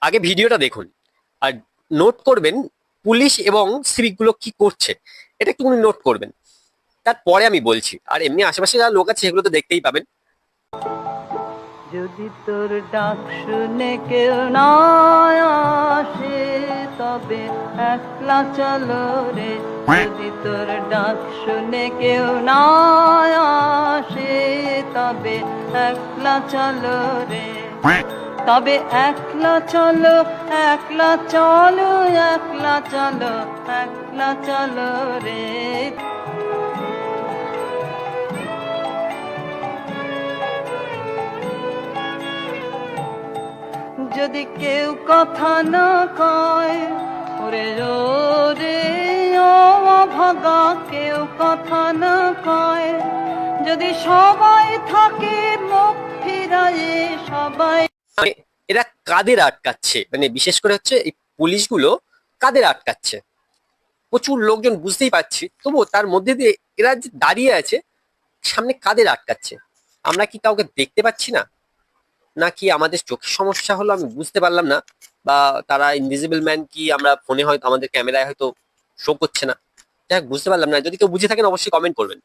আগে ভিডিওটা দেখুন আর নোট করবেন পুলিশ এবং সিভিক গুলো কি করছে, এটা একটু নোট করবেন, তারপরে আমি বলছি। আর এমনি আশেপাশে যারা লোক আছে সেগুলো তো দেখতেই পাবেন। যদি তোর ডাক শুনে কেউ না আসে তবে একলা চলো রে। যদি তোর ডাক শুনে কেউ না আসে তবে একলা চলো রে। তবে একলা চলো, একলা চলো, একলা চলো, একলা চলো রে। যদি কেউ কথা না কয় ওরে রে ও অভাগা, কেউ কথা না কয়, যদি সবাই থাকে মুখ ফিরায়ে সবাই। মানে এরা কাদের আটকাচ্ছে, মানে বিশেষ করে হচ্ছে এই পুলিশগুলো কাদের আটকাচ্ছে, প্রচুর লোকজন বুঝতেই পারছি, তবুও তার মধ্যে দিয়ে এরা যে দাঁড়িয়ে আছে সামনে কাদের আটকাচ্ছে আমরা কি কাউকে দেখতে পাচ্ছি না, নাকি আমাদের চোখের সমস্যা হলো আমি বুঝতে পারলাম না, বা তারা ইনভিজিবল ম্যান কি আমরা ফোনে হয়তো আমাদের ক্যামেরায় হয়তো শো করছে না, যাই হোক বুঝতে পারলাম না। যদি কেউ বুঝে থাকেন অবশ্যই কমেন্ট করবেন।